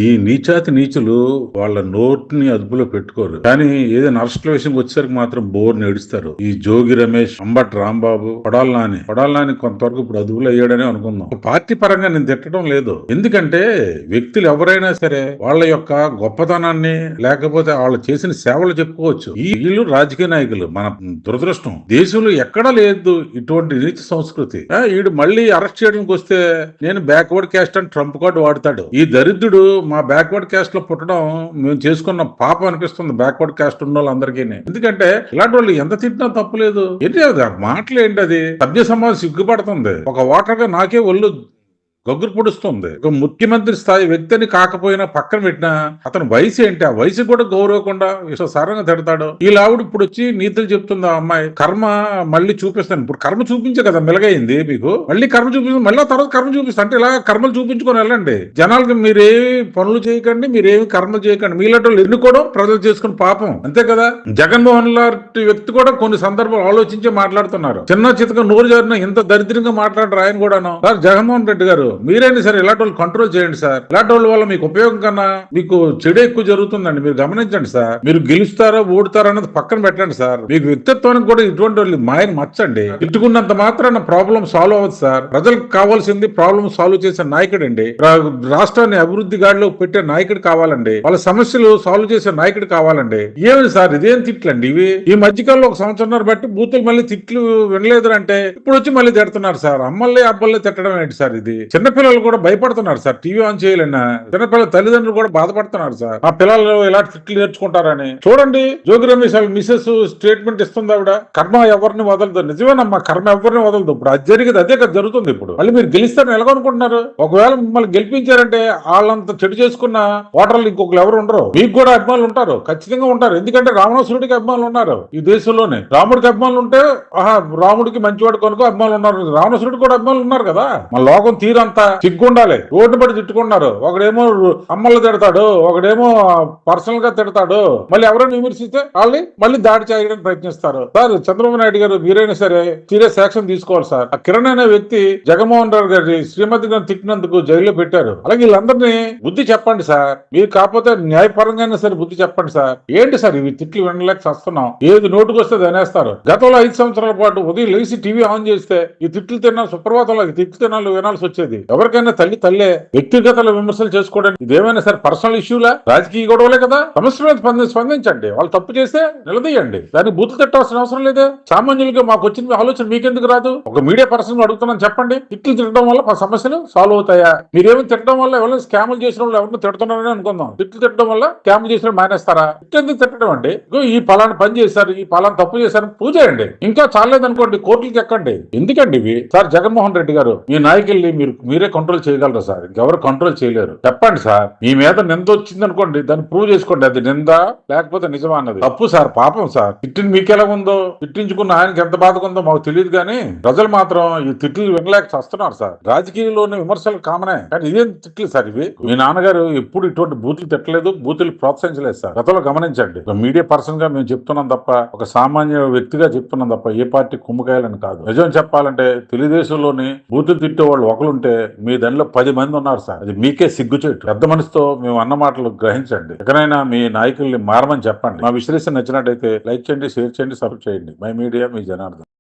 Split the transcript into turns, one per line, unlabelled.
ఈ నీచాతి నీచులు వాళ్ళ నోటిని అదుపులో పెట్టుకోరు, కానీ ఏదైనా అరెస్ట్ల విషయంకి వచ్చేసరికి మాత్రం బోర్ని ఏడుస్తారు. ఈ జోగి రమేష్, అంబటి రాంబాబు, కొడాలని కొంతవరకు ఇప్పుడు అదుపులో అయ్యాడని అనుకుందాం. పార్టీ పరంగా నేను తిట్టడం లేదు, ఎందుకంటే వ్యక్తులు ఎవరైనా సరే వాళ్ళ యొక్క గొప్పతనాన్ని లేకపోతే వాళ్ళు చేసిన సేవలు చెప్పుకోవచ్చు. ఈ వీళ్ళు రాజకీయ నాయకులు. మన దురదృష్టం దేశంలో ఎక్కడా లేదు ఇటువంటి నీచ సంస్కృతి. వీడు మళ్ళీ అరెస్ట్ చేయడానికి వస్తే నేను బ్యాక్వర్డ్ క్యాస్ట్ అని ట్రంప్ కార్డు వాడతాడు. ఈ దరిద్రుడు మా బ్యాక్వర్డ్ క్యాస్ట్ లో పుట్టడం మేము చేసుకున్న పాపం అనిపిస్తుంది బ్యాక్వర్డ్ క్యాస్ట్ ఉన్న వాళ్ళందరికీ. ఎందుకంటే ఇలాంటి వాళ్ళు ఎంత తిట్టినా తప్పులేదు. ఏంటి మాటలు ఏంటి, అది సభ్య సమాజం సిగ్గుపడుతుంది. ఒక ఓటర్ గా నాకే ఒళ్ళు గొగ్గురు పొడుస్తుంది. ఒక ముఖ్యమంత్రి స్థాయి వ్యక్తిని కాకపోయినా పక్కన పెట్టినా అతని వయసు ఏంటి, ఆ వయసు కూడా గౌరవకుండా విశ్వసారంగా తిడతాడు. ఈ లావుడు ఇప్పుడు వచ్చి నీతులు చెప్తుంది ఆ అమ్మాయి. కర్మ మళ్ళీ చూపిస్తాను. ఇప్పుడు కర్మ చూపించే కదా మెలగైంది మీకు, మళ్ళీ కర్మ చూపిస్తుంది, మళ్ళీ తర్వాత కర్మ చూపిస్తా అంటే ఇలా కర్మలు చూపించుకొని వెళ్ళండి. జనాలకి మీరేమి పనులు చేయకండి, మీరేమి కర్మలు చేయకండి. మీలాంటి వాళ్ళు ఎన్నుకోవడం ప్రజలు చేసుకుని పాపం, అంతే కదా. జగన్మోహన్ లాంటి వ్యక్తి కూడా కొన్ని సందర్భాలు ఆలోచించే మాట్లాడుతున్నారు. చిన్న చితక నోరు జారిన ఇంత దరిద్రంగా మాట్లాడారు ఆయన కూడాను. సార్ జగన్మోహన్ రెడ్డి గారు, మీరైనా సరే ఇలాంటి వాళ్ళు కంట్రోల్ చేయండి సార్. ఇలాంటి వాళ్ళ వల్ల మీకు ఉపయోగం కన్నా మీకు చెడు ఎక్కువ జరుగుతుందండి. మీరు గమనించండి సార్. మీరు గెలుస్తారో ఓడుతారో అన్నది పక్కన పెట్టండి సార్. మీకు వ్యక్తిత్వానికి కూడా ఇటువంటి వాళ్ళు మాయని మచ్చండి. తిట్టుకున్నంత మాత్రాన ప్రాబ్లం సాల్వ్ అవ్వదు సార్. ప్రజలకు కావాల్సింది ప్రాబ్లం సాల్వ్ చేసే నాయకుడు అండి. రాష్ట్రాన్ని అభివృద్ధి గాడిలో పెట్టే నాయకుడు కావాలండి. వాళ్ళ సమస్యలు సాల్వ్ చేసే నాయకుడు కావాలండి. ఏమి సార్ ఇదేం తిట్లండి ఇవి? ఈ మధ్యకాలంలో ఒక సంవత్సరం బట్టి బూతులు మళ్ళీ తిట్లు వినలేదు అంటే ఇప్పుడు వచ్చి మళ్ళీ తిడుతున్నారు సార్. అమ్మల్ని అబ్బల్ని తిట్టడం ఏంటి సార్? ఇది చిన్నపిల్లలు కూడా భయపడుతున్నారు సార్. టీవీ ఆన్ చేయాలన్నా చిన్నపిల్లల తల్లిదండ్రులు కూడా బాధపడుతున్నారు సార్. ఆ పిల్లలు ఇలా తిట్లు నేర్చుకుంటారని. చూడండి జోగి రమేష్ వాళ్ళ మిసెస్ స్టేట్మెంట్ ఇస్తుంది. ఆవిడ కర్మ ఎవరిని వదలదు. నిజమేనమ్మా, కర్మ ఎవరిని వదలదు. ఇప్పుడు అది జరిగేది అదే కదా జరుగుతుంది. ఇప్పుడు మళ్ళీ మీరు గెలుస్తారని ఎలాగనుకుంటున్నారు? ఒకవేళ మిమ్మల్ని గెలిపించారంటే వాళ్ళంత చెడు చేసుకున్న ఓటర్లు ఇంకొకరు ఎవరు ఉండరు. మీకు కూడా అభిమానులు ఉంటారు, ఖచ్చితంగా ఉంటారు. ఎందుకంటే రావణాసురుడికి అభిమానులు ఉన్నారు ఈ దేశంలోనే. రాముడికి అభిమానులు ఉంటే రాముడికి మంచివాడు కనుక అభిమానులు ఉన్నారు. రావణాసురుడికి కూడా అభిమానులు ఉన్నారు కదా. మన లోకం తీరంతా సిగ్గుండాలి. రోడ్డు పడి తిట్టుకున్నారు. ఒకడేమో అమ్మలు తిడతాడు, ఒకడేమో పర్సనల్ గా తిడతాడు. మళ్ళీ ఎవరైనా విమర్శిస్తే వాళ్ళని మళ్ళీ దాడి చేయడానికి ప్రయత్నిస్తారు. సార్ చంద్రబాబు నాయుడు గారు మీరైనా సరే సీరియస్ యాక్షన్ తీసుకోవాలి సార్. ఆ కిరణ్ అనే వ్యక్తి జగన్మోహన్ రావు గారి శ్రీమతి గారిని తిట్టినందుకు జైల్లో పెట్టారు. అలాగే వీళ్ళందరినీ బుద్ధి చెప్పండి సార్. మీరు కాకపోతే న్యాయపరంగా సరే బుద్ధి చెప్పండి సార్. ఏంటి సార్ ఇవి తిట్లు వినలేక వస్తున్నాం? ఏది నోటుకు వస్తే అనేస్తారు. గతంలో 5 సంవత్సరాల పాటు ఉదయం లేచి టీవీ ఆన్ చేస్తే ఈ తిట్లు తిన్నా సుప్రభాతంలో తిట్లు తినాలి వినాల్సి వచ్చేది. ఎవరికైనా తల్లే వ్యక్తిగత విమర్శలు చేసుకోవడానికి ఇదేమైనా సరే పర్సనల్ ఇష్యూలా, రాజకీయ గొడవలే కదా. సమస్య మీద స్పందించండి. వాళ్ళు తప్పు చేస్తే నిలదీయండి. దానికి బూతులు తిట్టాల్సిన అవసరం లేదే. సామాన్యులుగా మాకు వచ్చిన ఆలోచన మీకెందుకు రాదు? ఒక మీడియా పర్సన్ అడుగుతున్నాను చెప్పండి. తిట్లు తిట్టడం వల్ల సమస్యలు సాల్వ్ అవుతాయా? మీరేమి తిట్టడం వల్ల ఎవరైనా స్కాములు చేసిన వాళ్ళు ఎవరిని తిడుతున్నారని అనుకుందాం. తిట్లు తిట్టడం వల్ల స్కాములు చేసిన మానేస్తారా? తిట్టేందుకు తిట్టడం అండి? ఈ పలానా పని చేశారు, ఈ పలానా తప్పు చేశారు పూజ చేయండి. ఇంకా చాలేదనుకోండి కోర్టులకి ఎక్కండి. ఎందుకండి ఇవి? సార్ జగన్మోహన్ రెడ్డి గారు, మీ నాయకుల్ని మీరే కంట్రోల్ చేయగలరు సార్. ఇంకెవరు కంట్రోల్ చేయలేరు. చెప్పండి సార్. మీ మీద నింద వచ్చింది అనుకోండి, దాన్ని ప్రూవ్ చేసుకోండి. అది నింద లేకపోతే నిజమా అన్నది. తప్పు సార్, పాపం సార్. తిట్టిన మీకెలా ఉందో, తిట్టించుకున్న ఆయనకి ఎంత బాధగా ఉందో మాకు తెలియదు, కానీ ప్రజలు మాత్రం ఈ తిట్లు వినలేక వస్తున్నారు సార్. రాజకీయంలోనే విమర్శలు కామనే, కానీ ఇదేం తిట్లు సార్ ఇవి? మీ నాన్నగారు ఎప్పుడు ఇటువంటి బూతులు తిట్టలేదు, బూతులు ప్రోత్సహించలేదు సార్. గతంలో గమనించండి. ఒక మీడియా పర్సన్ గా మేము చెప్తున్నాం తప్ప, ఒక సామాన్య వ్యక్తిగా చెప్తున్నాం తప్ప ఏ పార్టీ కుమ్మకాయాలని కాదు. నిజం చెప్పాలంటే తెలుగుదేశంలోని బూతులు తిట్టే వాళ్ళు ఒకరుంటే మీ దానిలో 10 మంది ఉన్నారు సార్. అది మీకే సిగ్గుచేటు. పెద్ద మనసుతో మేము అన్న మాటలు గ్రహించండి. ఎక్కడైనా మీ నాయకుల్ని మారమని చెప్పండి. మా విశ్లేషణ నచ్చినట్టయితే లైక్ చేయండి, షేర్ చేయండి, సబ్స్క్రైబ్ చేయండి. My media, me Janardhan.